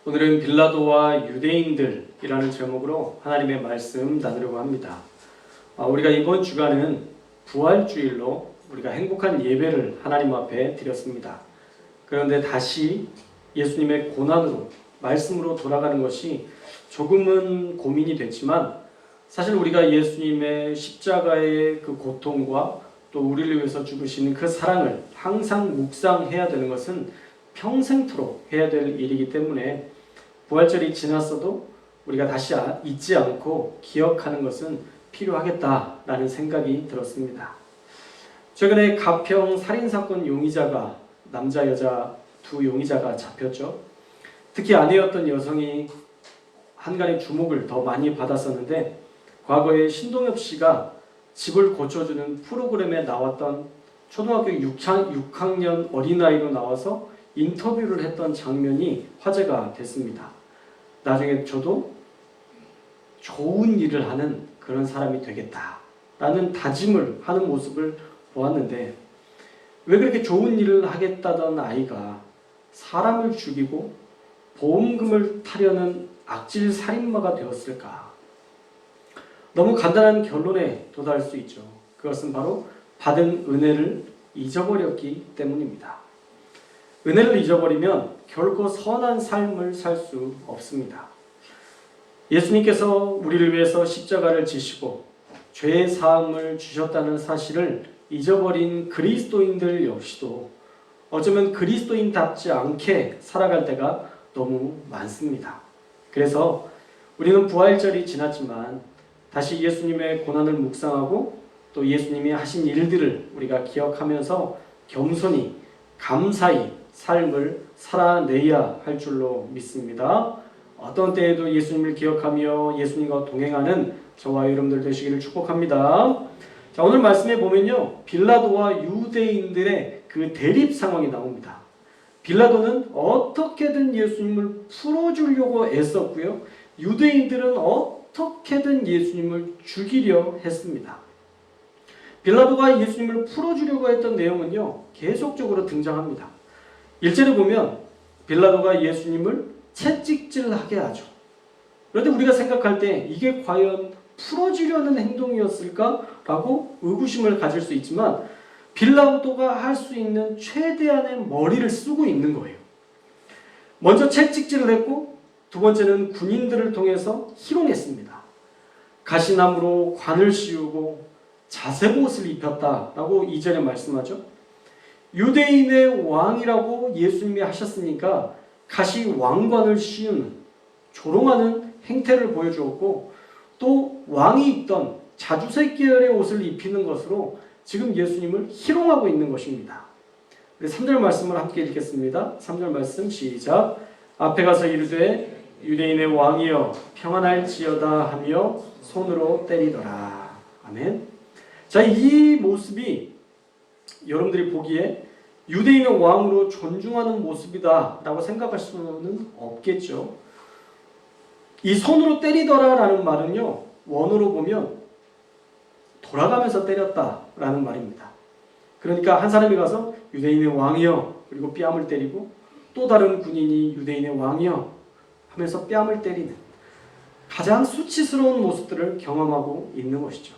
오늘은 빌라도와 유대인들이라는 제목으로 하나님의 말씀 나누려고 합니다. 우리가 이번 주간은 부활주일로 우리가 행복한 예배를 하나님 앞에 드렸습니다. 그런데 다시 예수님의 고난으로 말씀으로 돌아가는 것이 조금은 고민이 됐지만, 사실 우리가 예수님의 십자가의 그 고통과 또 우리를 위해서 죽으시는 그 사랑을 항상 묵상해야 되는 것은 평생토록 해야 될 일이기 때문에 부활절이 지났어도 우리가 다시 잊지 않고 기억하는 것은 필요하겠다라는 생각이 들었습니다. 최근에 가평 살인사건 용의자가 남자 여자 두 용의자가 잡혔죠. 특히 아내였던 여성이 한간의 주목을 더 많이 받았었는데, 과거에 신동엽 씨가 집을 고쳐주는 프로그램에 나왔던 초등학교 6학년 어린아이로 나와서 인터뷰를 했던 장면이 화제가 됐습니다. 나중에 저도 좋은 일을 하는 그런 사람이 되겠다라는 다짐을 하는 모습을 보았는데, 왜 그렇게 좋은 일을 하겠다던 아이가 사람을 죽이고 보험금을 타려는 악질 살인마가 되었을까? 너무 간단한 결론에 도달할 수 있죠. 그것은 바로 받은 은혜를 잊어버렸기 때문입니다. 은혜를 잊어버리면 결코 선한 삶을 살 수 없습니다. 예수님께서 우리를 위해서 십자가를 지시고 죄의 사함을 주셨다는 사실을 잊어버린 그리스도인들 역시도 어쩌면 그리스도인답지 않게 살아갈 때가 너무 많습니다. 그래서 우리는 부활절이 지났지만 다시 예수님의 고난을 묵상하고 또 예수님이 하신 일들을 우리가 기억하면서 겸손히 감사히 삶을 살아내야 할 줄로 믿습니다. 어떤 때에도 예수님을 기억하며 예수님과 동행하는 저와 여러분들 되시기를 축복합니다. 자, 오늘 말씀에 보면요, 빌라도와 유대인들의 그 대립 상황이 나옵니다. 빌라도는 어떻게든 예수님을 풀어주려고 애썼고요, 유대인들은 어떻게든 예수님을 죽이려 했습니다. 빌라도가 예수님을 풀어주려고 했던 내용은요, 계속적으로 등장합니다. 1절에 보면 빌라도가 예수님을 채찍질하게 하죠. 그런데 우리가 생각할 때 이게 과연 풀어주려는 행동이었을까라고 의구심을 가질 수 있지만, 빌라도가 할 수 있는 최대한의 머리를 쓰고 있는 거예요. 먼저 채찍질을 했고, 두 번째는 군인들을 통해서 희롱했습니다. 가시나무로 관을 씌우고 자색옷을 입혔다라고 2절에 말씀하죠. 유대인의 왕이라고 예수님이 하셨으니까 가시 왕관을 씌우는 조롱하는 행태를 보여주었고, 또 왕이 입던 자주색 계열의 옷을 입히는 것으로 지금 예수님을 희롱하고 있는 것입니다. 3절 말씀을 함께 읽겠습니다. 3절 말씀 시작. 앞에 가서 이르되 유대인의 왕이여 평안할지어다 하며 손으로 때리더라. 아멘. 자, 이 모습이 여러분들이 보기에 유대인의 왕으로 존중하는 모습이다 라고 생각할 수는 없겠죠. 이 손으로 때리더라 라는 말은요, 원어로 보면 돌아가면서 때렸다 라는 말입니다. 그러니까 한 사람이 가서 유대인의 왕이여 그리고 뺨을 때리고, 또 다른 군인이 유대인의 왕이여 하면서 뺨을 때리는 가장 수치스러운 모습들을 경험하고 있는 것이죠.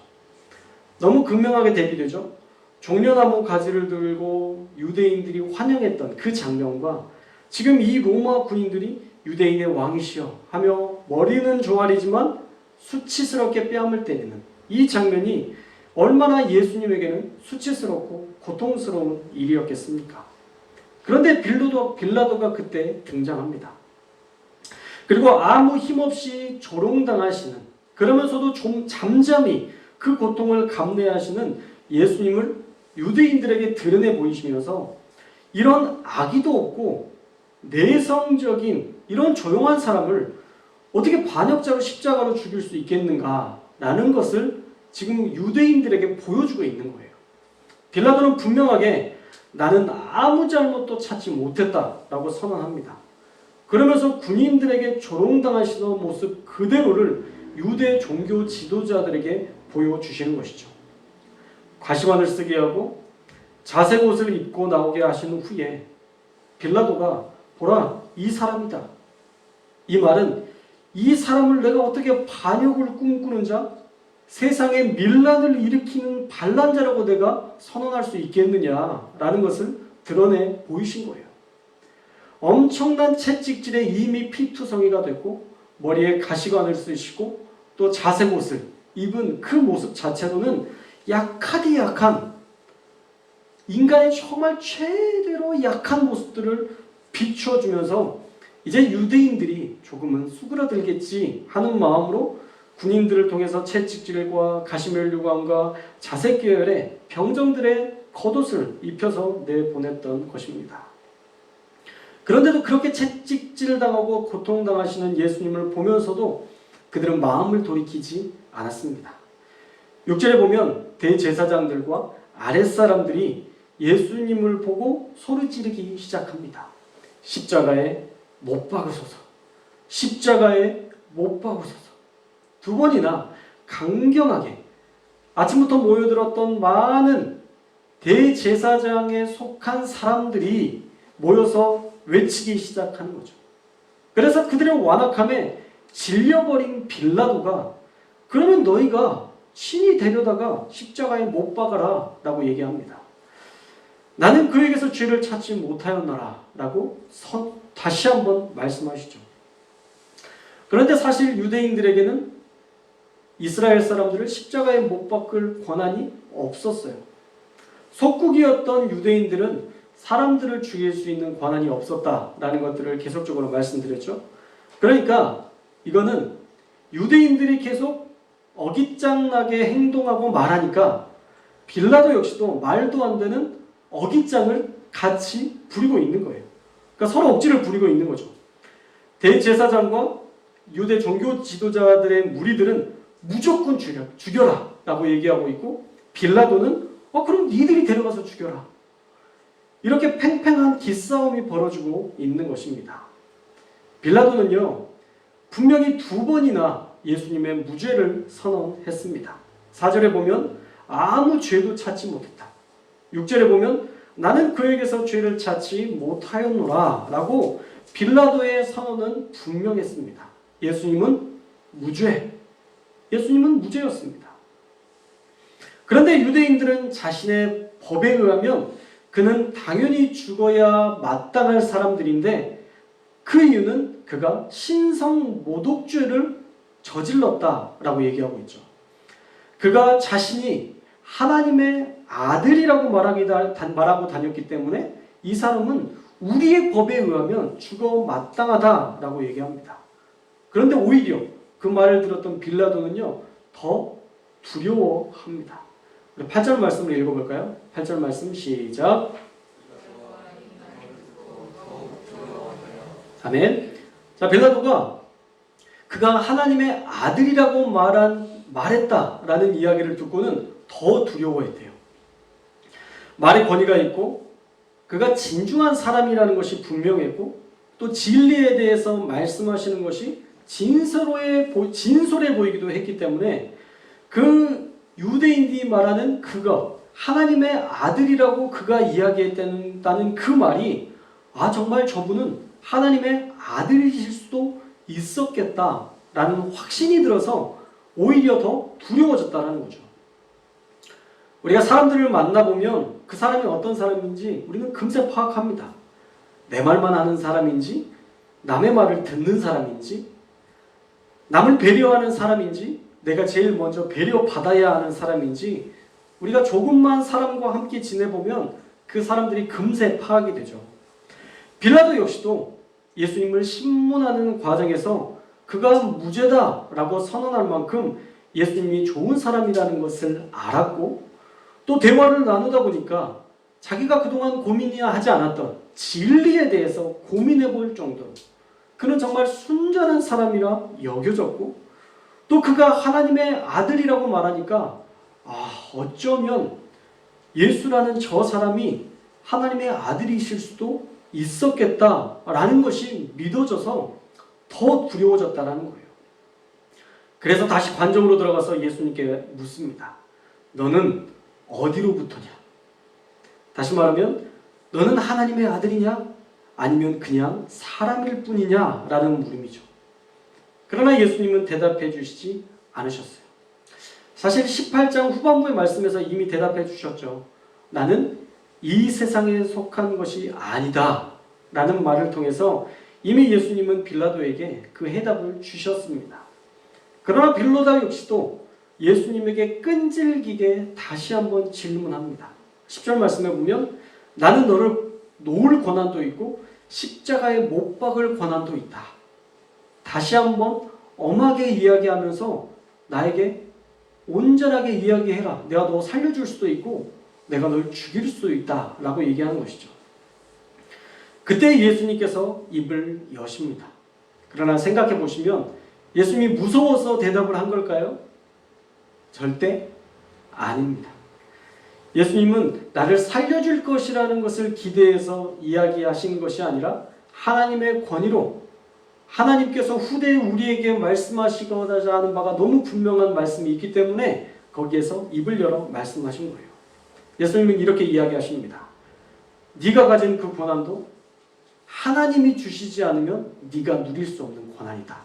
너무 극명하게 대비되죠. 종려나무 가지를 들고 유대인들이 환영했던 그 장면과 지금 이 로마 군인들이 유대인의 왕이시여 하며 머리는 조아리지만 수치스럽게 뺨을 때리는 이 장면이 얼마나 예수님에게는 수치스럽고 고통스러운 일이었겠습니까? 그런데 빌라도가 그때 등장합니다. 그리고 아무 힘없이 조롱당하시는, 그러면서도 좀 잠잠히 그 고통을 감내하시는 예수님을 유대인들에게 드러내 보이시면서 이런 악의도 없고 내성적인 이런 조용한 사람을 어떻게 반역자로 십자가로 죽일 수 있겠는가라는 것을 지금 유대인들에게 보여주고 있는 거예요. 빌라도는 분명하게 나는 아무 잘못도 찾지 못했다라고 선언합니다. 그러면서 군인들에게 조롱당하시는 모습 그대로를 유대 종교 지도자들에게 보여주시는 것이죠. 가시관을 쓰게 하고 자색옷을 입고 나오게 하신 후에 빌라도가 보라 이 사람이다. 이 말은 이 사람을 내가 어떻게 반역을 꿈꾸는 자, 세상에 밀란을 일으키는 반란자라고 내가 선언할 수 있겠느냐라는 것을 드러내 보이신 거예요. 엄청난 채찍질에 이미 피투성이가 됐고 머리에 가시관을 쓰시고 또 자색 옷을 입은 그 모습 자체로는 약하디 약한, 인간의 정말 최대로 약한 모습들을 비추어주면서 이제 유대인들이 조금은 수그러들겠지 하는 마음으로 군인들을 통해서 채찍질과 가시멜류관과 자색 계열의 병정들의 겉옷을 입혀서 내보냈던 것입니다. 그런데도 그렇게 채찍질 당하고 고통당하시는 예수님을 보면서도 그들은 마음을 돌이키지 않았습니다. 6절에 보면 대제사장들과 아랫사람들이 예수님을 보고 소리 지르기 시작합니다. 십자가에 못 박으소서, 십자가에 못 박으소서. 두 번이나 강경하게 아침부터 모여들었던 많은 대제사장에 속한 사람들이 모여서 외치기 시작하는 거죠. 그래서 그들의 완악함에 질려버린 빌라도가 그러면 너희가 친히 데려다가 십자가에 못 박아라 라고 얘기합니다. 나는 그에게서 죄를 찾지 못하였노라 라고 다시 한번 말씀하시죠. 그런데 사실 유대인들에게는 이스라엘 사람들을 십자가에 못 박을 권한이 없었어요. 속국이었던 유대인들은 사람들을 죽일 수 있는 권한이 없었다라는 것들을 계속적으로 말씀드렸죠. 그러니까 이거는 유대인들이 계속 어깃장나게 행동하고 말하니까 빌라도 역시도 말도 안 되는 어깃장을 같이 부리고 있는 거예요. 그러니까 서로 억지를 부리고 있는 거죠. 대제사장과 유대 종교 지도자들의 무리들은 무조건 죽여라 라고 얘기하고 있고, 빌라도는 그럼 니들이 데려가서 죽여라. 이렇게 팽팽한 기싸움이 벌어지고 있는 것입니다. 빌라도는요, 분명히 두 번이나 예수님의 무죄를 선언했습니다. 4절에 보면 아무 죄도 찾지 못했다. 6절에 보면 나는 그에게서 죄를 찾지 못하였노라 라고 빌라도의 선언은 분명했습니다. 예수님은 무죄였습니다. 그런데 유대인들은 자신의 법에 의하면 그는 당연히 죽어야 마땅할 사람들인데, 그 이유는 그가 신성모독죄를 저질렀다라고 얘기하고 있죠. 그가 자신이 하나님의 아들이라고 말하고 다녔기 때문에 이 사람은 우리의 법에 의하면 죽어 마땅하다라고 얘기합니다. 그런데 오히려 그 말을 들었던 빌라도는요, 더 두려워합니다. 우리 8절 말씀을 읽어볼까요? 8절 말씀 시작. 아멘. 자, 빌라도가 그가 하나님의 아들이라고 말했다라는 이야기를 듣고는 더 두려워했대요. 말의 권위가 있고 그가 진중한 사람이라는 것이 분명했고 또 진리에 대해서 말씀하시는 것이 진솔해 보이기도 했기 때문에 그 유대인들이 말하는 그가 하나님의 아들이라고 그가 이야기했다는 그 말이 정말 저분은 하나님의 아들이실 수도 있었겠다라는 확신이 들어서 오히려 더 두려워졌다는 거죠. 우리가 사람들을 만나보면 그 사람이 어떤 사람인지 우리는 금세 파악합니다. 내 말만 하는 사람인지, 남의 말을 듣는 사람인지, 남을 배려하는 사람인지, 내가 제일 먼저 배려받아야 하는 사람인지, 우리가 조금만 사람과 함께 지내보면 그 사람들이 금세 파악이 되죠. 빌라도 역시도 예수님을 신문하는 과정에서 그가 무죄다라고 선언할 만큼 예수님이 좋은 사람이라는 것을 알았고, 또 대화를 나누다 보니까 자기가 그동안 고민이야 하지 않았던 진리에 대해서 고민해 볼 정도로 그는 정말 순전한 사람이라 여겨졌고, 또 그가 하나님의 아들이라고 말하니까 어쩌면 예수라는 저 사람이 하나님의 아들이실 수도 있었겠다라는 것이 믿어져서 더 두려워졌다는 거예요. 그래서 다시 관정으로 들어가서 예수님께 묻습니다. 너는 어디로부터냐? 다시 말하면 너는 하나님의 아들이냐? 아니면 그냥 사람일 뿐이냐? 라는 물음이죠. 그러나 예수님은 대답해 주시지 않으셨어요. 사실 18장 후반부의 말씀에서 이미 대답해 주셨죠. 나는 이 세상에 속한 것이 아니다 라는 말을 통해서 이미 예수님은 빌라도에게 그 해답을 주셨습니다. 그러나 빌라도 역시도 예수님에게 끈질기게 다시 한번 질문합니다. 10절 말씀에 보면 나는 너를 놓을 권한도 있고 십자가에 못 박을 권한도 있다. 다시 한번 엄하게 이야기하면서 나에게 온전하게 이야기해라. 내가 너 살려줄 수도 있고 내가 널 죽일 수도 있다 라고 얘기하는 것이죠. 그때 예수님께서 입을 여십니다. 그러나 생각해 보시면 예수님이 무서워서 대답을 한 걸까요? 절대 아닙니다. 예수님은 나를 살려줄 것이라는 것을 기대해서 이야기하신 것이 아니라 하나님의 권위로 하나님께서 후대에 우리에게 말씀하시고자 하는 바가 너무 분명한 말씀이 있기 때문에 거기에서 입을 열어 말씀하신 거예요. 예수님은 이렇게 이야기하십니다. 네가 가진 그 권한도 하나님이 주시지 않으면 네가 누릴 수 없는 권한이다.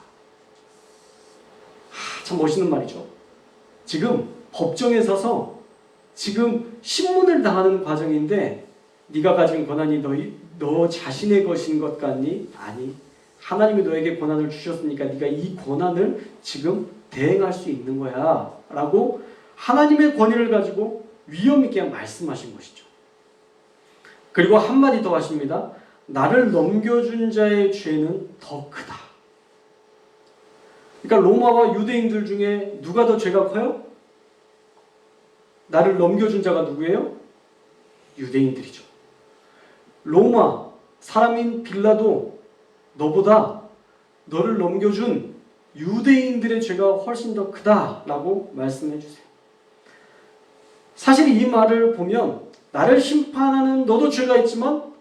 참 멋있는 말이죠. 지금 법정에 서서 지금 신문을 당하는 과정인데 네가 가진 권한이 너 자신의 것인 것 같니? 아니. 하나님이 너에게 권한을 주셨으니까 네가 이 권한을 지금 대행할 수 있는 거야 라고 하나님의 권위를 가지고 위험 있게 말씀하신 것이죠. 그리고 한마디 더 하십니다. 나를 넘겨준 자의 죄는 더 크다. 그러니까 로마와 유대인들 중에 누가 더 죄가 커요? 나를 넘겨준 자가 누구예요? 유대인들이죠. 로마 사람인 빌라도 너보다 너를 넘겨준 유대인들의 죄가 훨씬 더 크다라고 말씀해 주세요. 사실 이 말을 보면 나를 심판하는 너도 죄가 있지만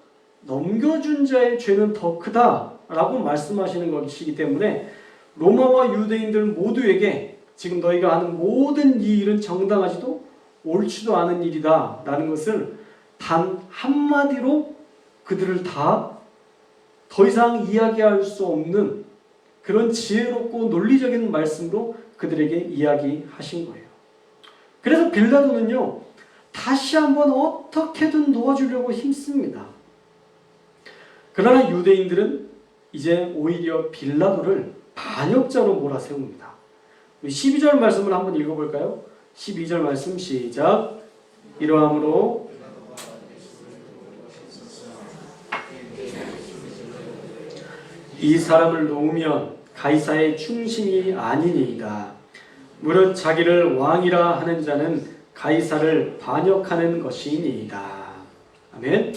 넘겨준 자의 죄는 더 크다라고 말씀하시는 것이기 때문에 로마와 유대인들 모두에게 지금 너희가 하는 모든 이 일은 정당하지도 옳지도 않은 일이다 라는 것을 단 한마디로 그들을 더 이상 이야기할 수 없는 그런 지혜롭고 논리적인 말씀으로 그들에게 이야기하신 거예요. 그래서 빌라도는요, 다시 한번 어떻게든 도와주려고 힘씁니다. 그러나 유대인들은 이제 오히려 빌라도를 반역자로 몰아세웁니다. 12절 말씀을 한번 읽어볼까요? 12절 말씀 시작. 이러함으로 이 사람을 놓으면 가이사의 충신이 아니니이다. 무릇 자기를 왕이라 하는 자는 가이사를 반역하는 것이니이다. 아멘.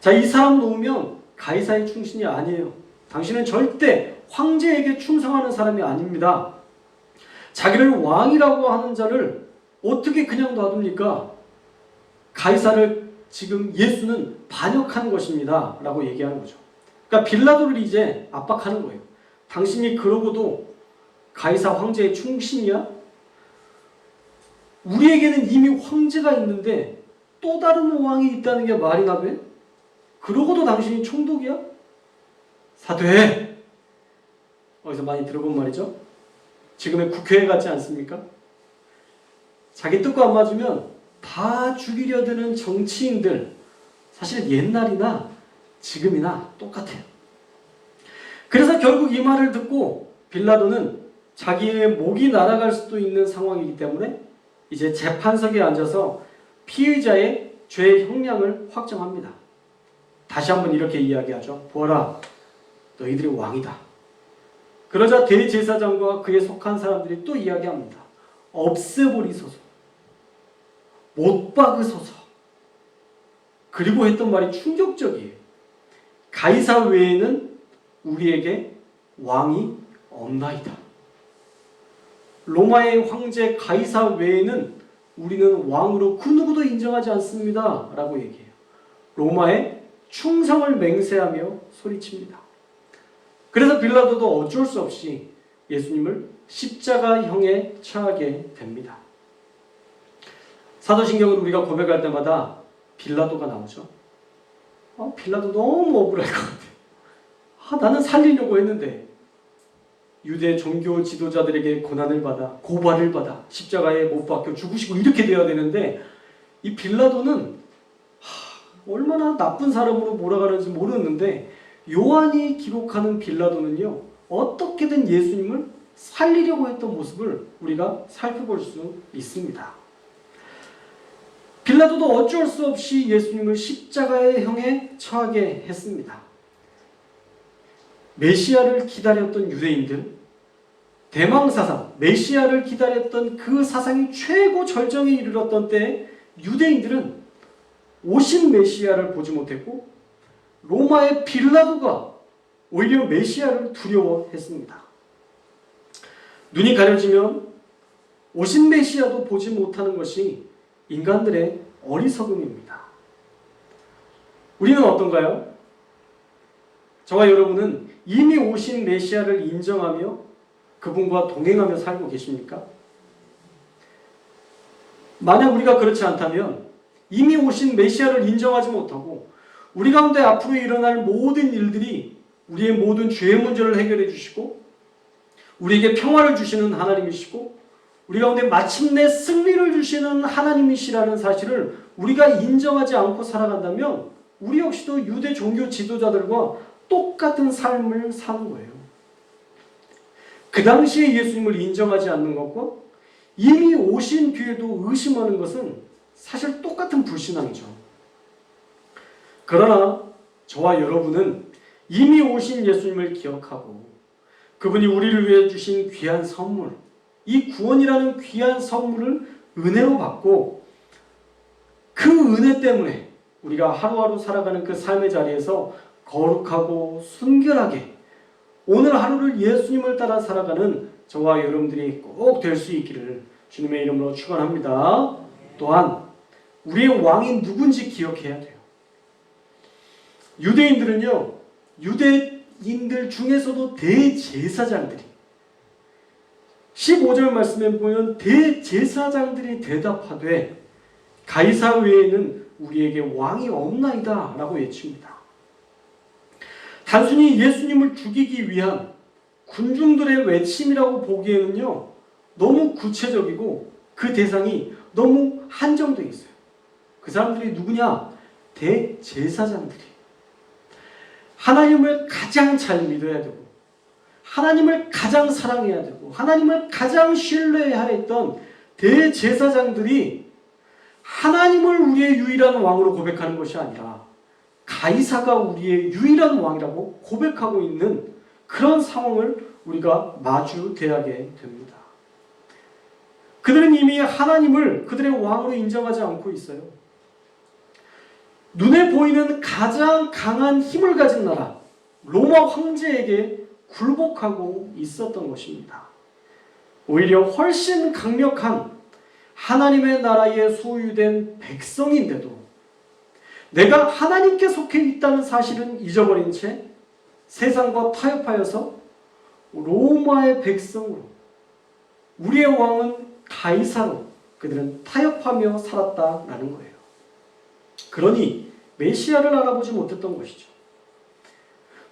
자, 이 사람 놓으면 가이사의 충신이 아니에요. 당신은 절대 황제에게 충성하는 사람이 아닙니다. 자기를 왕이라고 하는 자를 어떻게 그냥 놔둡니까? 가이사를 지금 예수는 반역한 것입니다 라고 얘기하는 거죠. 그러니까 빌라도를 이제 압박하는 거예요. 당신이 그러고도 가이사 황제의 충신이야? 우리에게는 이미 황제가 있는데 또 다른 왕이 있다는 게 말이나 돼? 그러고도 당신이 총독이야? 사퇴해! 어디서 많이 들어본 말이죠? 지금의 국회 같지 않습니까? 자기 뜻과 안 맞으면 다 죽이려 드는 정치인들, 사실 옛날이나 지금이나 똑같아요. 그래서 결국 이 말을 듣고 빌라도는 자기의 목이 날아갈 수도 있는 상황이기 때문에 이제 재판석에 앉아서 피의자의 죄의 형량을 확정합니다. 다시 한번 이렇게 이야기하죠. 보아라, 너희들이 왕이다. 그러자 대제사장과 그에 속한 사람들이 또 이야기합니다. 없애버리소서. 못 박으소서. 그리고 했던 말이 충격적이에요. 가이사 외에는 우리에게 왕이 없나이다. 로마의 황제 가이사 외에는 우리는 왕으로 그 누구도 인정하지 않습니다 라고 얘기해요. 로마에 충성을 맹세하며 소리칩니다. 그래서 빌라도도 어쩔 수 없이 예수님을 십자가형에 처하게 됩니다. 사도신경을 우리가 고백할 때마다 빌라도가 나오죠. 빌라도 너무 억울할 것 같아요. 나는 살리려고 했는데 유대 종교 지도자들에게 고난을 받아 고발을 받아 십자가에 못 박혀 죽으시고 이렇게 되어야 되는데 이 빌라도는 얼마나 나쁜 사람으로 몰아가는지 모르는데 요한이 기록하는 빌라도는요 어떻게든 예수님을 살리려고 했던 모습을 우리가 살펴볼 수 있습니다. 빌라도도 어쩔 수 없이 예수님을 십자가의 형에 처하게 했습니다. 메시아를 기다렸던 유대인들, 대망사상, 메시아를 기다렸던 그 사상이 최고 절정에 이르렀던 때에 유대인들은 오신 메시아를 보지 못했고 로마의 빌라도가 오히려 메시아를 두려워했습니다. 눈이 가려지면 오신 메시아도 보지 못하는 것이 인간들의 어리석음입니다. 우리는 어떤가요? 저와 여러분은 이미 오신 메시아를 인정하며 그분과 동행하며 살고 계십니까? 만약 우리가 그렇지 않다면 이미 오신 메시아를 인정하지 못하고 우리 가운데 앞으로 일어날 모든 일들이 우리의 모든 죄의 문제를 해결해 주시고 우리에게 평화를 주시는 하나님이시고 우리 가운데 마침내 승리를 주시는 하나님이시라는 사실을 우리가 인정하지 않고 살아간다면 우리 역시도 유대 종교 지도자들과 똑같은 삶을 사는 거예요. 그 당시에 예수님을 인정하지 않는 것과 이미 오신 뒤에도 의심하는 것은 사실 똑같은 불신앙이죠. 그러나 저와 여러분은 이미 오신 예수님을 기억하고 그분이 우리를 위해 주신 귀한 선물, 이 구원이라는 귀한 선물을 은혜로 받고 그 은혜 때문에 우리가 하루하루 살아가는 그 삶의 자리에서 거룩하고 순결하게 오늘 하루를 예수님을 따라 살아가는 저와 여러분들이 꼭 될 수 있기를 주님의 이름으로 축원합니다. 또한 우리의 왕이 누군지 기억해야 돼요. 유대인들은요, 유대인들 중에서도 대제사장들이 15절 말씀에 보면 대제사장들이 대답하되 가이사 외에는 우리에게 왕이 없나이다 라고 외칩니다. 단순히 예수님을 죽이기 위한 군중들의 외침이라고 보기에는요 너무 구체적이고 그 대상이 너무 한정되어 있어요. 그 사람들이 누구냐? 대제사장들이 하나님을 가장 잘 믿어야 되고 하나님을 가장 사랑해야 되고 하나님을 가장 신뢰해야 했던 대제사장들이 하나님을 우리의 유일한 왕으로 고백하는 것이 아니라 가이사가 우리의 유일한 왕이라고 고백하고 있는 그런 상황을 우리가 마주대하게 됩니다. 그들은 이미 하나님을 그들의 왕으로 인정하지 않고 있어요. 눈에 보이는 가장 강한 힘을 가진 나라 로마 황제에게 굴복하고 있었던 것입니다. 오히려 훨씬 강력한 하나님의 나라에 소유된 백성인데도 내가 하나님께 속해 있다는 사실은 잊어버린 채 세상과 타협하여서 로마의 백성으로 우리의 왕은 가이사로 그들은 타협하며 살았다라는 거예요. 그러니 메시아를 알아보지 못했던 것이죠.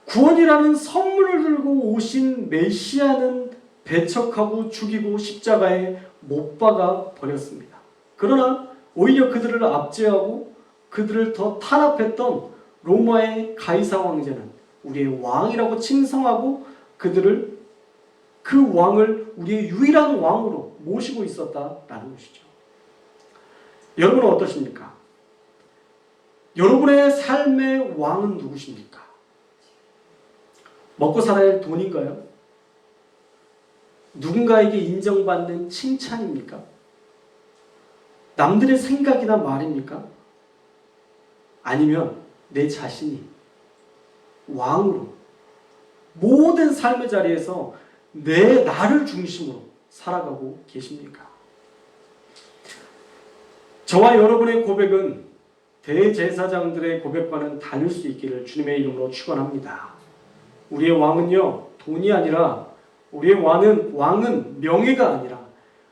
구원이라는 선물을 들고 오신 메시아는 배척하고 죽이고 십자가에 못 박아 버렸습니다. 그러나 오히려 그들을 압제하고 그들을 더 탄압했던 로마의 가이사 황제는 우리의 왕이라고 칭송하고 그들을 그 왕을 우리의 유일한 왕으로 모시고 있었다라는 것이죠. 여러분은 어떠십니까? 여러분의 삶의 왕은 누구십니까? 먹고 살아야 할 돈인가요? 누군가에게 인정받는 칭찬입니까? 남들의 생각이나 말입니까? 아니면 내 자신이 왕으로 모든 삶의 자리에서 나를 중심으로 살아가고 계십니까? 저와 여러분의 고백은 대제사장들의 고백과는 다를 수 있기를 주님의 이름으로 축원합니다. 우리의 왕은요 돈이 아니라 우리의 왕은 명예가 아니라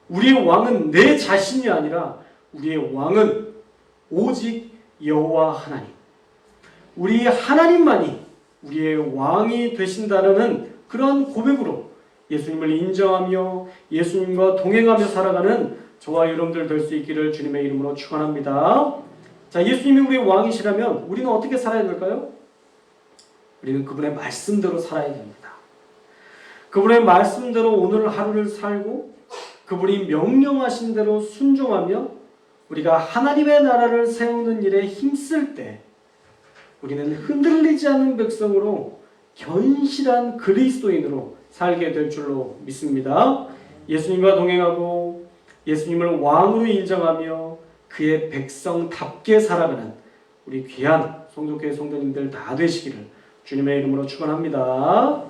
우리의 왕은 내 자신이 아니라 우리의 왕은 오직 여호와 하나님, 우리 하나님만이 우리의 왕이 되신다는 그런 고백으로 예수님을 인정하며 예수님과 동행하며 살아가는 저와 여러분들 될 수 있기를 주님의 이름으로 축원합니다. 자, 예수님이 우리의 왕이시라면 우리는 어떻게 살아야 될까요? 우리는 그분의 말씀대로 살아야 됩니다. 그분의 말씀대로 오늘 하루를 살고 그분이 명령하신 대로 순종하며 우리가 하나님의 나라를 세우는 일에 힘쓸 때 우리는 흔들리지 않는 백성으로 견실한 그리스도인으로 살게 될 줄로 믿습니다. 예수님과 동행하고 예수님을 왕으로 인정하며 그의 백성답게 살아가는 우리 귀한 성도교회 성도님들 다 되시기를 주님의 이름으로 축원합니다.